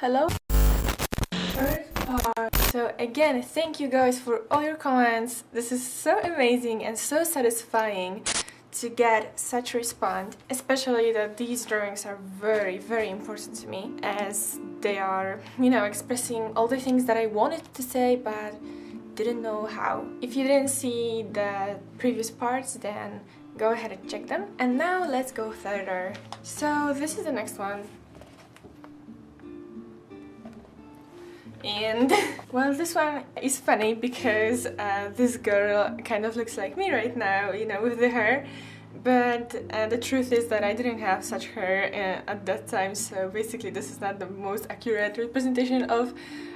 hello. First part. So again, thank you guys for all your comments. This is so amazing and so satisfying to get such a response, especially that these drawings are very, very important to me, as they are, you know, expressing all the things that I wanted to say but didn't know how. If you didn't see the previous parts, then go ahead and check them. And now let's go further. So this is the next one. And well, this one is funny because this girl kind of looks like me right now, you know, with the hair. But the truth is that I didn't have such hair at that time, so basically this is not the most accurate representation of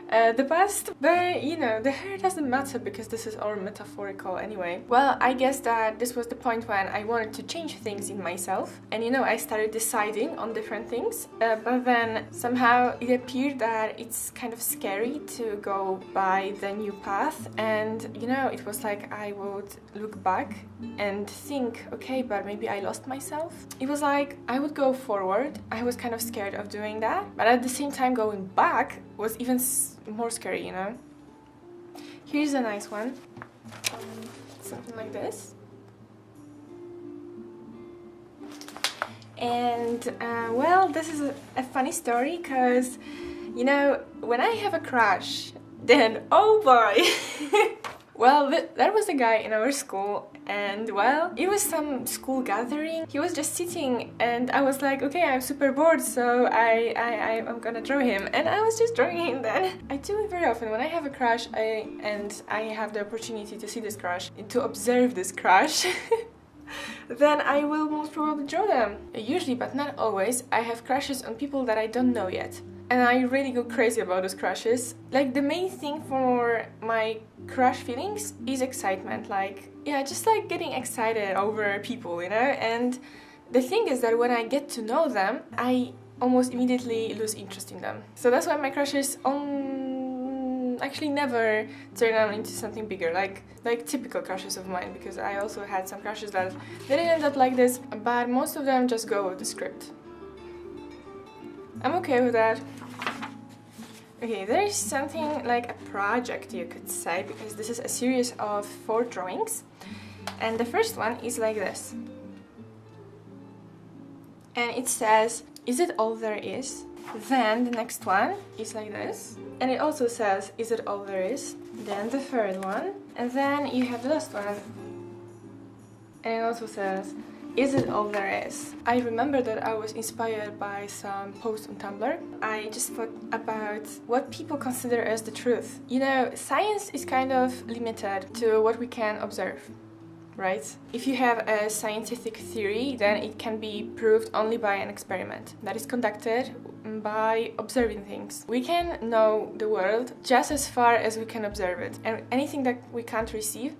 the past. But you know, the hair doesn't matter because this is all metaphorical anyway. Well, I guess that this was the point when I wanted to change things in myself, and you know, I started deciding on different things, but then somehow it appeared that it's kind of scary to go by the new path, and you know, it was like I would look back and think, okay, but maybe I lost myself. It was like I would go forward. I was kind of scared of doing that, but at the same time going back was even more scary, you know. Here's a nice one. Something like this. And well, this is a funny story because, you know, when I have a crush, then oh boy. Well, there was a guy in our school, and well, it was some school gathering. He was just sitting, and I was like, okay, I'm super bored, so I'm gonna draw him. And I was just drawing him then. I do it very often. When I have a crush, and I have the opportunity to see this crush, to observe this crush, then I will most probably draw them. Usually, but not always, I have crushes on people that I don't know yet. And I really go crazy about those crushes. Like, the main thing for my crush feelings is excitement. Like, yeah, just like getting excited over people, you know? And the thing is that when I get to know them, I almost immediately lose interest in them. So that's why my crushes actually never turn out into something bigger, like typical crushes of mine, because I also had some crushes that didn't end up like this, but most of them just go with the script. I'm okay with that. Okay, there is something like a project, you could say, because this is a series of 4 drawings. And the first one is like this. And it says, "Is it all there is?" Then the next one is like this. And it also says, "Is it all there is?" Then the third one. And then you have the last one. And it also says, "Is it all there is?" I remember that I was inspired by some posts on Tumblr. I just thought about what people consider as the truth. You know, science is kind of limited to what we can observe, right? If you have a scientific theory, then it can be proved only by an experiment that is conducted by observing things. We can know the world just as far as we can observe it, and anything that we can't receive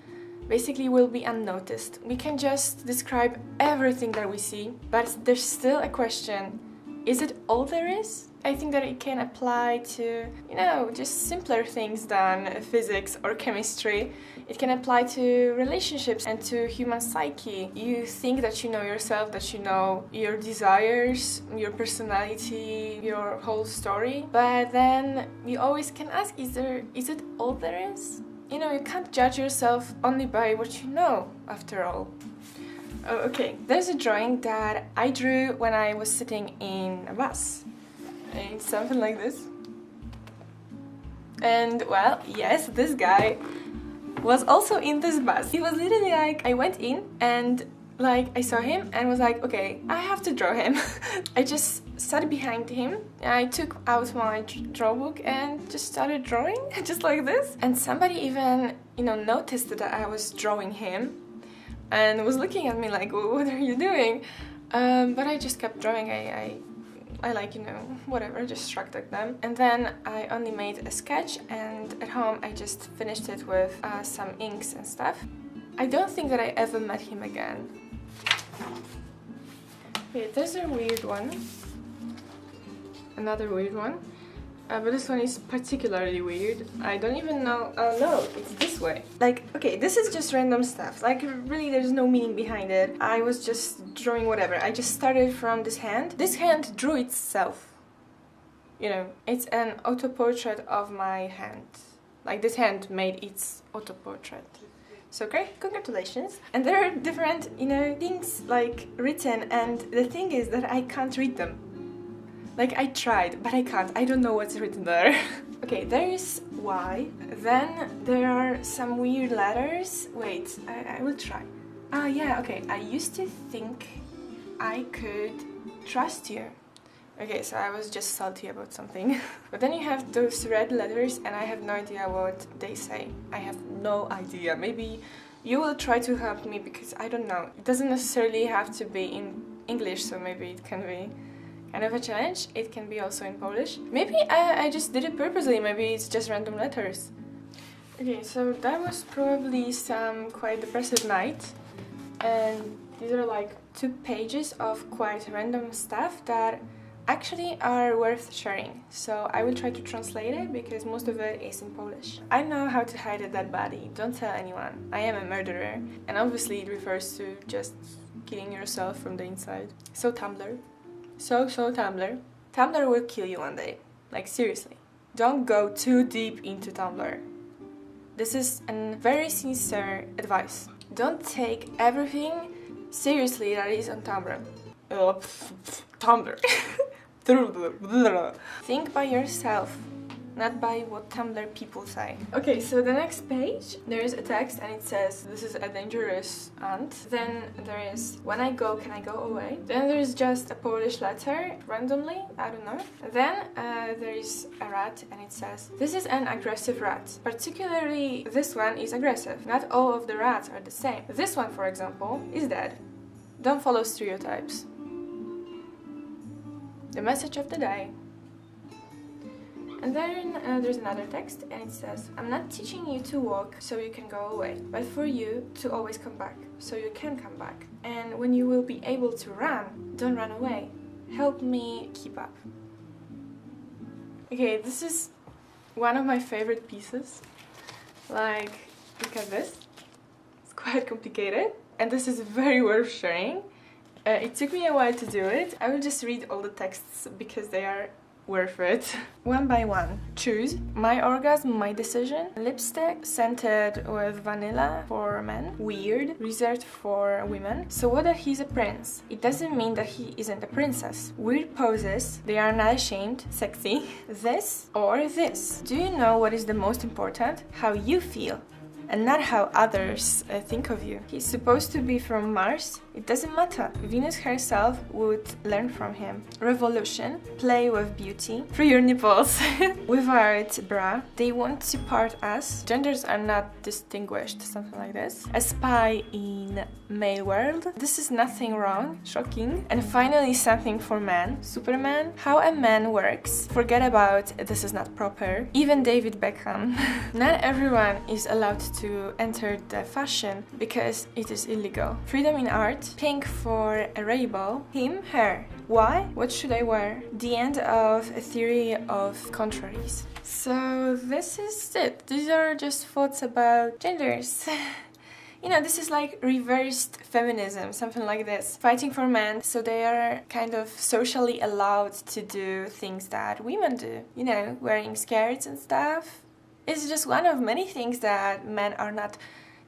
basically will be unnoticed. We can just describe everything that we see, but there's still a question: is it all there is? I think that it can apply to, you know, just simpler things than physics or chemistry. It can apply to relationships and to human psyche. You think that you know yourself, that you know your desires, your personality, your whole story, but then you always can ask, is it all there is? You know, you can't judge yourself only by what you know, after all. Oh, okay, there's a drawing that I drew when I was sitting in a bus. It's something like this. And, well, yes, this guy was also in this bus. He was literally like, I went in and like I saw him and was like, okay, I have to draw him. I just sat behind him. I took out my DRAWBOOK and just started drawing, just like this. And somebody even, you know, noticed that I was drawing him and was looking at me like, well, what are you doing? But I just kept drawing. I like, you know, whatever, just shrugged at them. And then I only made a sketch, and at home I just finished it with some inks and stuff. I don't think that I ever met him again. Wait, there's a weird one. Another weird one. But this one is particularly weird. I don't even know. Oh no, it's this way. Like, okay, this is just random stuff. Like, really, there's no meaning behind it. I was just drawing whatever. I just started from this hand. This hand drew itself. you know, it's an auto-portrait of my hand. Like this hand made its auto-portrait. So great, congratulations. And there are different, you know, things like written, and the thing is that I can't read them. Like I tried, but I can't. I don't know what's written there. Okay, there is Y. Then there are some weird letters. Wait, I will try. Ah, yeah, okay. I used to think I could trust you. Okay, so I was just salty about something. But then you have those red letters and I have no idea what they say. I have no idea. Maybe you will try to help me because I don't know. It doesn't necessarily have to be in English, so maybe it can be kind of a challenge. It can be also in Polish. Maybe I just did it purposely. Maybe it's just random letters. Okay, so that was probably some quite depressive night. And these are like 2 pages of quite random stuff that actually are worth sharing. So I will try to translate it because most of it is in Polish. I know how to hide a dead body. Don't tell anyone. I am a murderer. And obviously it refers to just killing yourself from the inside. So Tumblr. So Tumblr. Tumblr will kill you one day. Like seriously. Don't go too deep into Tumblr. This is a very sincere advice. Don't take everything seriously that is on Tumblr. Tumblr. Think by yourself, not by what Tumblr people say. Okay, so the next page, there is a text and it says, this is a dangerous aunt. Then there is, when I go, can I go away? Then there is just a Polish letter, randomly, I don't know. Then there is a rat and it says, this is an aggressive rat. Particularly this one is aggressive. Not all of the rats are the same. This one, for example, is dead. Don't follow stereotypes. The message of the day. And then there's another text and it says, I'm not teaching you to walk so you can go away, but for you to always come back, so you can come back. And when you will be able to run, don't run away. Help me keep up. Okay, this is one of my favorite pieces. Like, look at this. It's quite complicated and this is very worth sharing. It took me a while to do it. I will just read all the texts because they are worth it. One by one. Choose. My orgasm, my decision. Lipstick scented with vanilla for men. Weird. Reserved for women. So what if he's a prince? It doesn't mean that he isn't a princess. Weird poses. They are not ashamed. Sexy. This or this. Do you know what is the most important? How you feel. And not how others think of you. He's supposed to be from Mars. It doesn't matter. Venus herself would learn from him. Revolution. Play with beauty. Free your nipples. Without bra. They want to part us. Genders are not distinguished. Something like this. A spy in male world. This is nothing wrong. Shocking. And finally something for men. Superman. How a man works. Forget about this is not proper. Even David Beckham. Not everyone is allowed to enter the fashion because it is illegal. Freedom in art. Pink for a rainbow. Him, her. Why? What should I wear? The end of a theory of contraries. So this is it. These are just thoughts about genders. You know, this is like reversed feminism, something like this. Fighting for men, so they are kind of socially allowed to do things that women do. You know, wearing skirts and stuff. It's just one of many things that men are not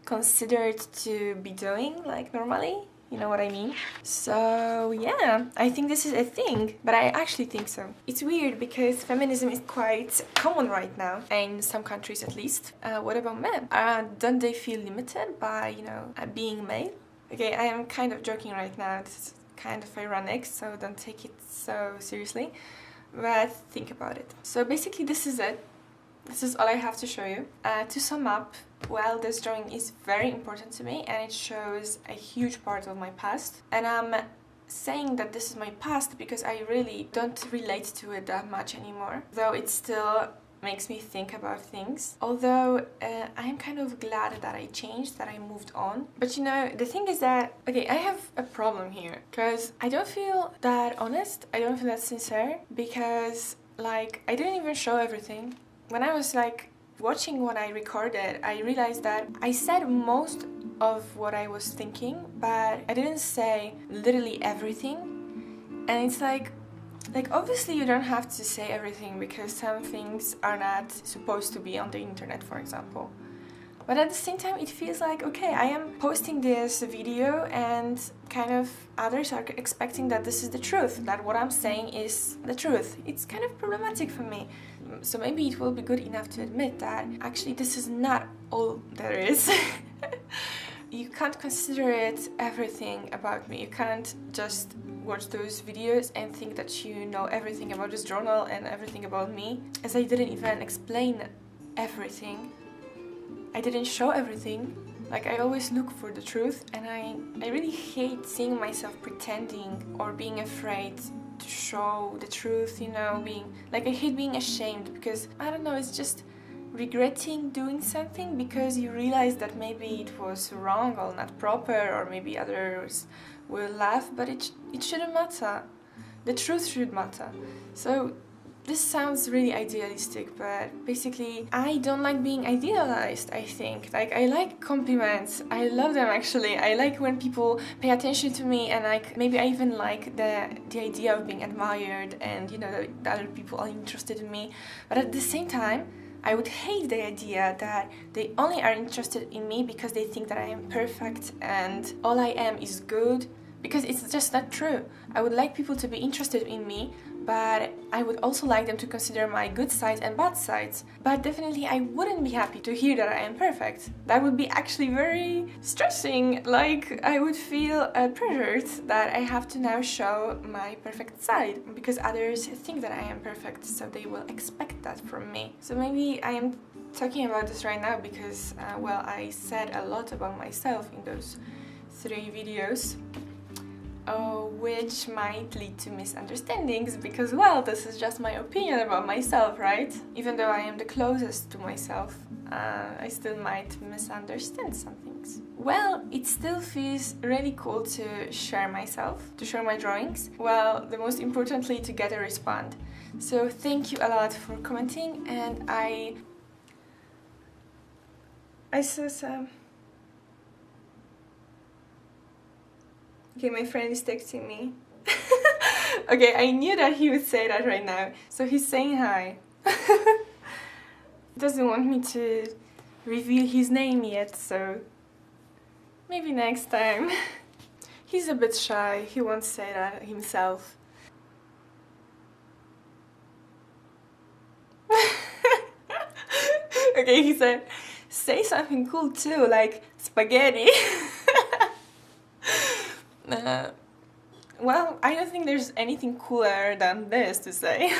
considered to be doing, like, normally. You know what I mean? So, yeah, I think this is a thing, but I actually think so. It's weird because feminism is quite common right now, in some countries at least. What about men? Don't they feel limited by, you know, being male? Okay, I am kind of joking right now. This is kind of ironic, so don't take it so seriously. But think about it. So basically this is it. This is all I have to show you. To sum up, well, this drawing is very important to me and it shows a huge part of my past. And I'm saying that this is my past because I really don't relate to it that much anymore. Though it still makes me think about things. Although I'm kind of glad that I changed, that I moved on. But you know, the thing is that, okay, I have a problem here. Because I don't feel that honest, I don't feel that sincere. Because, like, I didn't even show everything. When I was like watching what I recorded, I realized that I said most of what I was thinking, but I didn't say literally everything. And it's like, like, obviously you don't have to say everything because some things are not supposed to be on the internet, for example. But at the same time, it feels like, okay, I am posting this video and kind of others are expecting that this is the truth, that what I'm saying is the truth. It's kind of problematic for me. So maybe it will be good enough to admit that actually this is not all there is. You can't consider it everything about me. You can't just watch those videos and think that you know everything about this journal and everything about me, as I didn't even explain everything. I didn't show everything. Like, I always look for the truth, and I really hate seeing myself pretending or being afraid to show the truth, you know, I hate being ashamed, because, I don't know, it's just regretting doing something because you realize that maybe it was wrong or not proper, or maybe others will laugh, but it shouldn't matter. The truth should matter. So this sounds really idealistic, but basically I don't like being idealized, I think. Like, I like compliments. I love them, actually. I like when people pay attention to me, and maybe I even like the idea of being admired and, you know, that other people are interested in me. But at the same time, I would hate the idea that they only are interested in me because they think that I am perfect and all I am is good, because it's just not true. I would like people to be interested in me, but I would also like them to consider my good sides and bad sides. But definitely I wouldn't be happy to hear that I am perfect. That would be actually very stressing. Like, I would feel pressured that I have to now show my perfect side because others think that I am perfect, so they will expect that from me. So maybe I am talking about this right now because, well, I said a lot about myself in those 3 videos. Which might lead to misunderstandings because, well, this is just my opinion about myself, right? Even though I am the closest to myself, I still might misunderstand some things. Well, it still feels really cool to share myself, to share my drawings. Well, the most importantly, to get a response. So thank you a lot for commenting, and I saw some... Okay, my friend is texting me. Okay, I knew that he would say that right now. So he's saying hi. He doesn't want me to reveal his name yet, so maybe next time. He's a bit shy, he won't say that himself. Okay, he said, say something cool too, like spaghetti. Well, I don't think there's anything cooler than this to say.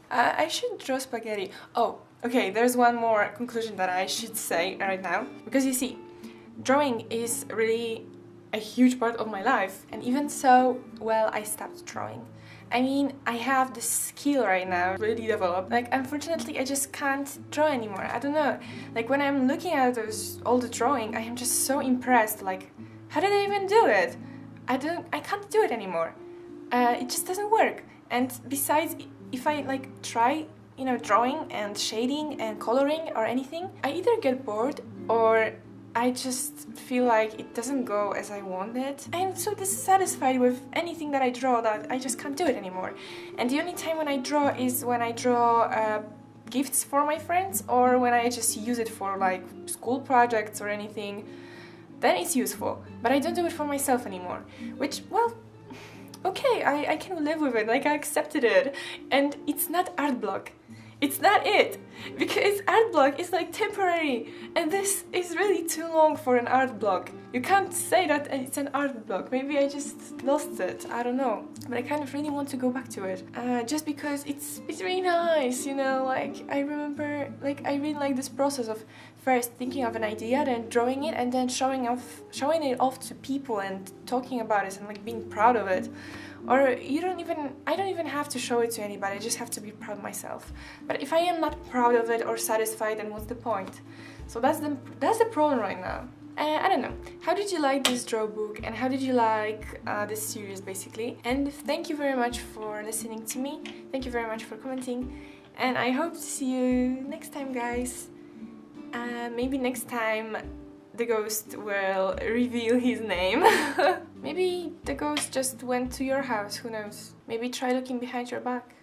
I should draw spaghetti. Oh, okay, there's one more conclusion that I should say right now. Because you see, drawing is really a huge part of my life. And even so, well, I stopped drawing. I mean, I have this skill right now, really developed. Like, unfortunately, I just can't draw anymore. I don't know. Like, when I'm looking at all the drawing, I am just so impressed. Like, how did I even do it? I can't do it anymore. It just doesn't work. And besides, if I like try, you know, drawing and shading and coloring or anything, I either get bored or I just feel like it doesn't go as I want it. I am so dissatisfied with anything that I draw that I just can't do it anymore. And the only time when I draw is when I draw gifts for my friends, or when I just use it for like school projects or anything. Then it's useful, but I don't do it for myself anymore, which, well, okay, I can live with it, like I accepted it, and it's not art block. It's not it, because art block is like temporary, and this is really too long for an art block. You can't say that it's an art block. Maybe I just lost it, I don't know, but I kind of really want to go back to it, just because it's really nice, you know. Like, I remember, like, I really like this process of first thinking of an idea, then drawing it, and then showing it off to people and talking about it and like being proud of it. Or I don't even have to show it to anybody, I just have to be proud myself. But if I am not proud of it or satisfied, then what's the point? So that's the problem right now. I don't know. How did you like this DRAWBOOK, and how did you like this series basically? And thank you very much for listening to me. Thank you very much for commenting. And I hope to see you next time, guys. Maybe next time the ghost will reveal his name. Maybe the ghost just went to your house, who knows? Maybe try looking behind your back.